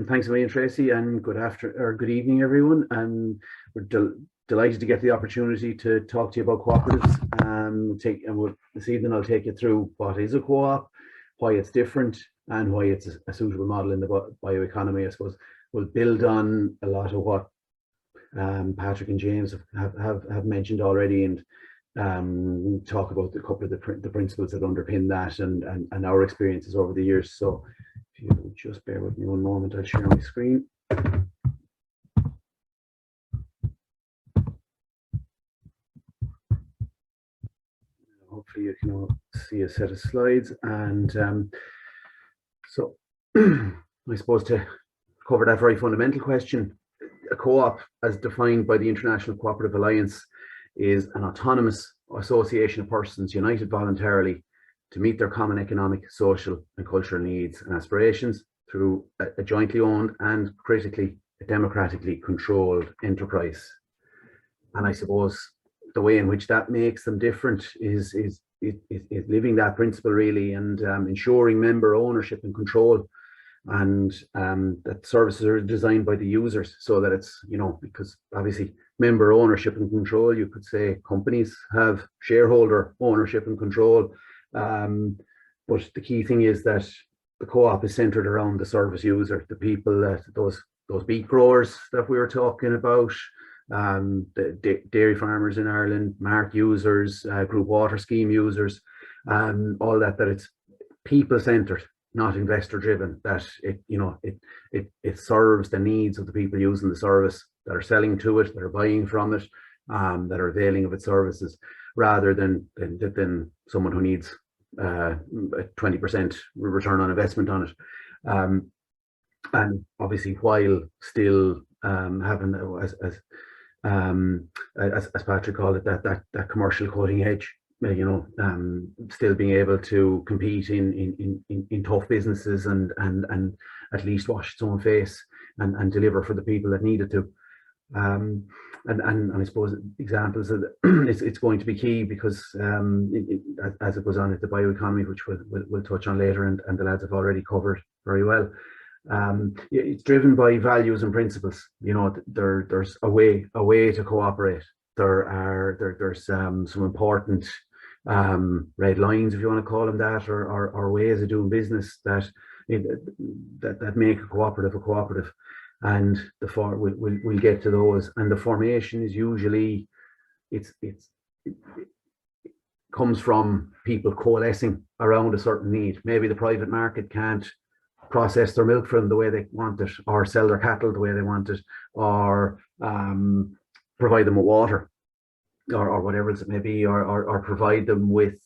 Thanks a million, Tracy, and good evening, everyone. We're delighted to get the opportunity to talk to you about cooperatives. This evening I'll take you through what is a co-op, why it's different, and why it's a suitable model in the bioeconomy. I suppose we'll build on a lot of what Patrick and James have mentioned already, and talk about a couple of the principles that underpin that and our experiences over the years. So if you would just bear with me one moment, I'll share my screen. Hopefully you can all see a set of slides. And so I suppose to cover that very fundamental question, a co-op, as defined by the International Cooperative Alliance, is an autonomous association of persons united voluntarily to meet their common economic, social and cultural needs and aspirations through a jointly owned and, critically, a democratically controlled enterprise. And I suppose the way in which that makes them different is living that principle really, and ensuring member ownership and control, and that services are designed by the users, so that it's, because obviously member ownership and control, you could say companies have shareholder ownership and control, but the key thing is that the co-op is centered around the service user, the people, that those beet growers that we were talking about, the dairy farmers in Ireland, mark users, group water scheme users, all that it's people centered, not investor driven, that it serves the needs of the people using the service, that are selling to it, that are buying from it, that are availing of its services, rather than someone who needs a 20% return on investment on it. And obviously, while still having, as Patrick called it, that commercial cutting edge, still being able to compete in tough businesses and at least wash its own face and deliver for the people that need it to. And I suppose examples of it's going to be key, because as it goes on at the bioeconomy, which we'll touch on later, and the lads have already covered very well. It's driven by values and principles. There's a way to cooperate. There's some important red lines, if you want to call them that, or ways of doing business that make a cooperative. And we'll get to those. And the formation is usually it comes from people coalescing around a certain need. Maybe the private market can't process their milk from the way they want it, or sell their cattle the way they want it, or provide them with water, or whatever it may be, or provide them with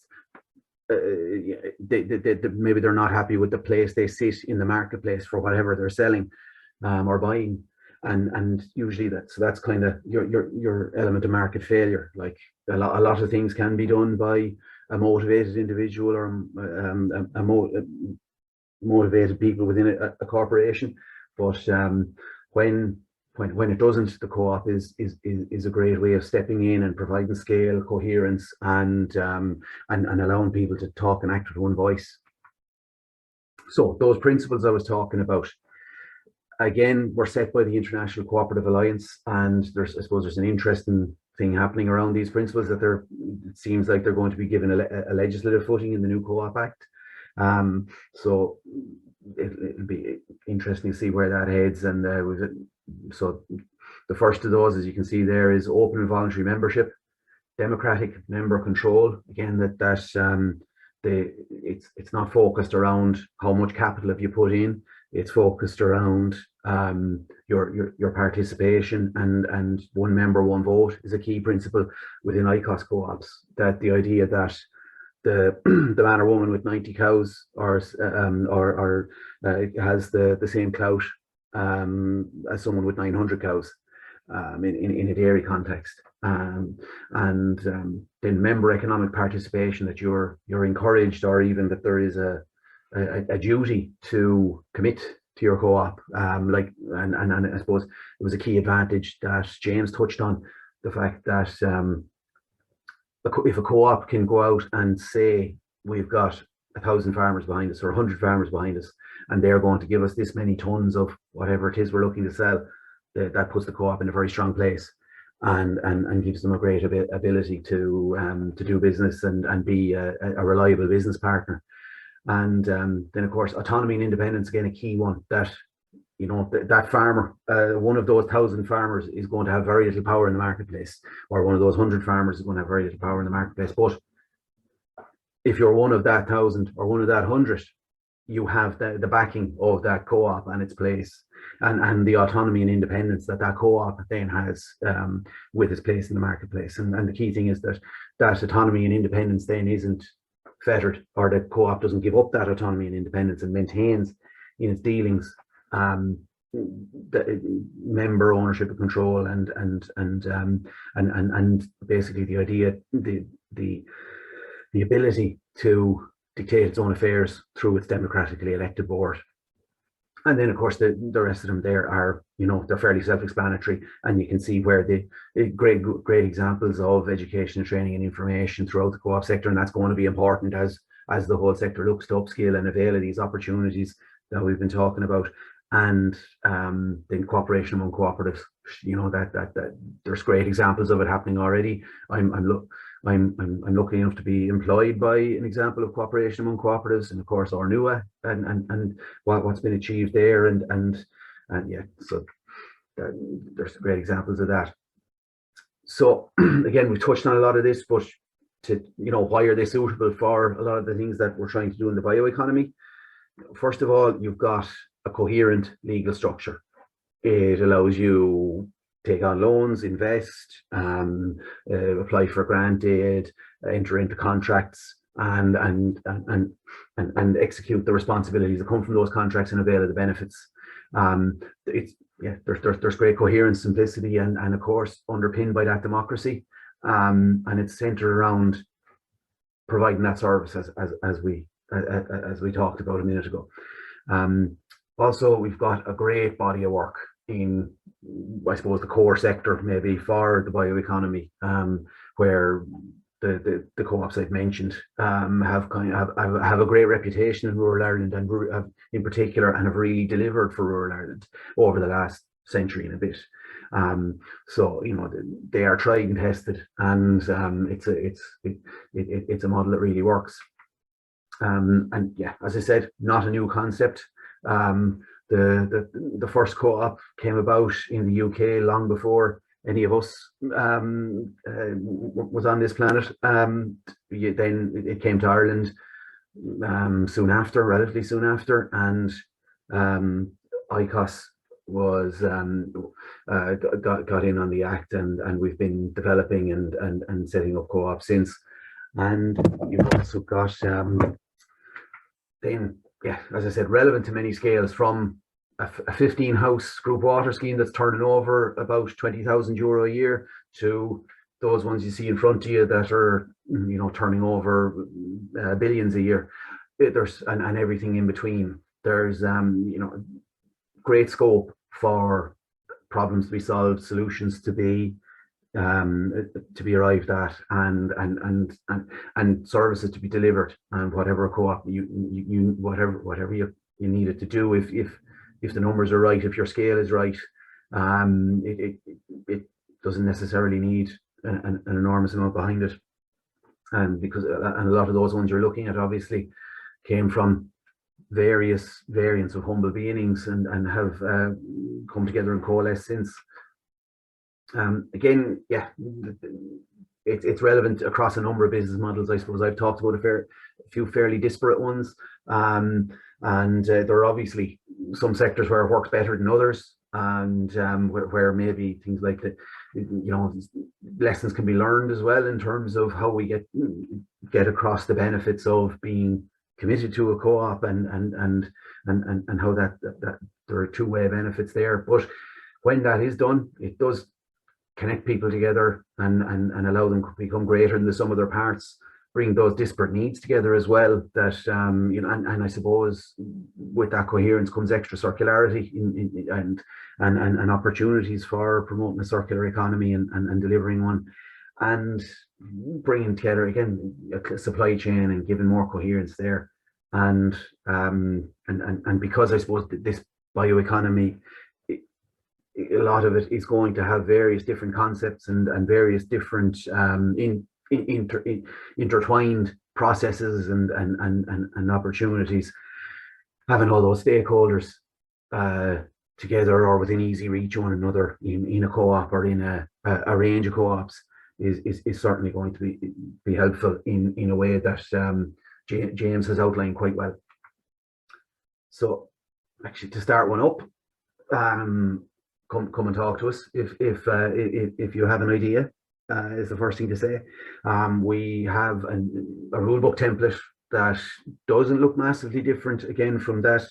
maybe they're not happy with the place they sit in the marketplace for whatever they're selling or buying, and usually that's kind of your element of market failure. Like a lot of things can be done by a motivated individual or motivated people within a corporation, but when it doesn't, the co-op is a great way of stepping in and providing scale, coherence, and allowing people to talk and act with one voice. So those principles I was talking about, again, were set by the International Cooperative Alliance, and I suppose there's an interesting thing happening around these principles, that it seems like they're going to be given a legislative footing in the new Co-op Act. So it'll be interesting to see where that heads. And so the first of those, as you can see there, is open and voluntary membership, democratic member control. Again, it's not focused around how much capital have you put in. It's focused around your participation, and one member, one vote is a key principle within ICOS co-ops. That the idea that the man or woman with 90 cows has the same clout as someone with 900 cows in a dairy context, and then member economic participation, that you're encouraged, or even that there is a duty to commit to your co-op, and I suppose it was a key advantage that James touched on, the fact that if a co-op can go out and say, we've got 1,000 farmers behind us or 100 farmers behind us, and they're going to give us this many tons of whatever it is we're looking to sell, that puts the co-op in a very strong place, and gives them a great ability to do business and be a reliable business partner. And then of course autonomy and independence, again a key one, that that farmer, one of those 1,000 farmers is going to have very little power in the marketplace, or one of those 100 farmers is going to have very little power in the marketplace. But if you're one of that 1,000 or one of that 100, you have the backing of that co-op and its place, and the autonomy and independence that co-op then has with its place in the marketplace. And the key thing is that autonomy and independence then isn't fettered, or the co-op doesn't give up that autonomy and independence and maintains in its dealings the member ownership and control, and basically the idea, the ability to dictate its own affairs through its democratically elected board. And then of course the rest of them there are, they're fairly self-explanatory, and you can see where the great examples of education and training and information throughout the co-op sector, and that's going to be important as the whole sector looks to upskill and avail of these opportunities that we've been talking about. And then cooperation among cooperatives, that there's great examples of it happening already. I'm lucky enough to be employed by an example of cooperation among cooperatives, and of course Ornua, and what's been achieved there, and yeah, so there's great examples of that. So again, we've touched on a lot of this, but why are they suitable for a lot of the things that we're trying to do in the bioeconomy? First of all, you've got a coherent legal structure. It allows you take on loans, invest, apply for grant aid, enter into contracts, and execute the responsibilities that come from those contracts and avail of the benefits. There's great coherence, simplicity, and of course underpinned by that democracy, and it's centered around providing that service as we talked about a minute ago. Also, we've got a great body of work in, I suppose, the core sector maybe for the bioeconomy, where the co-ops I've mentioned have a great reputation in rural Ireland, and in particular, and have really delivered for rural Ireland over the last century and a bit. So they are tried and tested, and it's a model that really works. And yeah, as I said, not a new concept. The first co-op came about in the UK long before any of us was on this planet. Then it came to Ireland relatively soon after, and ICOS was got in on the act, and we've been developing and setting up co-ops since. And you've also got then, yeah, as I said, relevant to many scales, from a 15-house group water scheme that's turning over about €20,000 a year, to those ones you see in front of you that are, turning over billions a year. There's and everything in between. There's great scope for problems to be solved, solutions to be arrived at, and services to be delivered, and whatever co-op whatever you need it to do, if the numbers are right, if your scale is right, it doesn't necessarily need an enormous amount behind it, and a lot of those ones you're looking at obviously came from various variants of humble beginnings, and have come together and coalesced since. Again, yeah, it's relevant across a number of business models. I suppose I've talked about a few fairly disparate ones, and there are obviously some sectors where it works better than others, and where maybe things like lessons can be learned as well, in terms of how we get across the benefits of being committed to a co-op, and how that there are two-way benefits there. But when that is done, it does connect people together, and allow them to become greater than the sum of their parts, bring those disparate needs together as well. That and I suppose with that coherence comes extra circularity and opportunities for promoting a circular economy and delivering one, and bringing together again a supply chain and giving more coherence there. And because I suppose this bioeconomy, a lot of it is going to have various different concepts and various different intertwined processes and opportunities. Having all those stakeholders together or within easy reach of one another in a co-op or in a range of co-ops is certainly going to be helpful in a way that James has outlined quite well. So actually, to start one up, come and talk to us if you have an idea, is the first thing to say. We have a rulebook template that doesn't look massively different, again, from that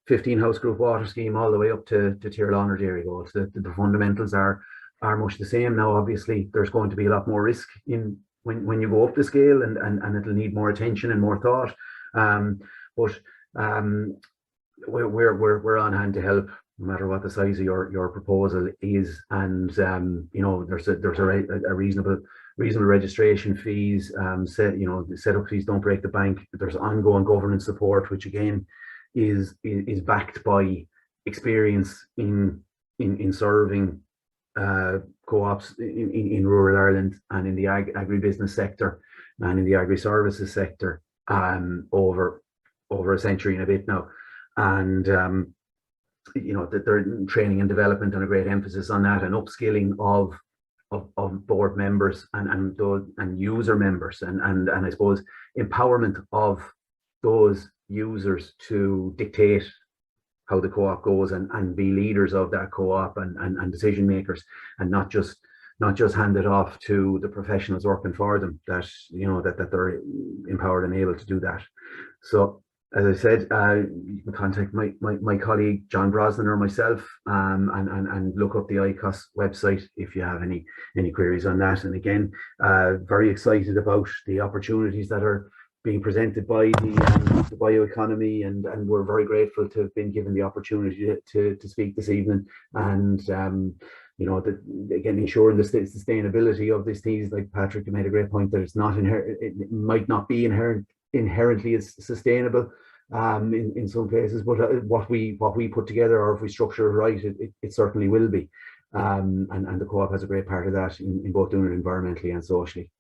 15 house group water scheme all the way up to tier lawn or dairy goals. The fundamentals are much the same. Now, obviously, there's going to be a lot more risk in when you go up the scale, and it'll need more attention and more thought. But we're on hand to help, no matter what the size of your proposal is. And there's a reasonable registration fees. The setup fees don't break the bank. There's ongoing governance support, which again is backed by experience in serving co-ops in rural Ireland and in the agribusiness sector and in the agri-services sector over a century and a bit now. And that their training and development and a great emphasis on that, and upskilling of board members and user members, and I suppose empowerment of those users to dictate how the co-op goes and be leaders of that co-op and decision makers, and not just hand it off to the professionals working for them, that they're empowered and able to do that. So, as I said, you can contact my colleague John Brosnan or myself, and look up the ICOS website if you have any queries on that. And again, very excited about the opportunities that are being presented by the bioeconomy, and we're very grateful to have been given the opportunity to speak this evening. And again, ensuring the sustainability of these things, like Patrick, you made a great point that it's not it might not be inherently as sustainable in some cases, but what we put together, or if we structure it right, it certainly will be. And the co-op has a great part of that in both doing it environmentally and socially.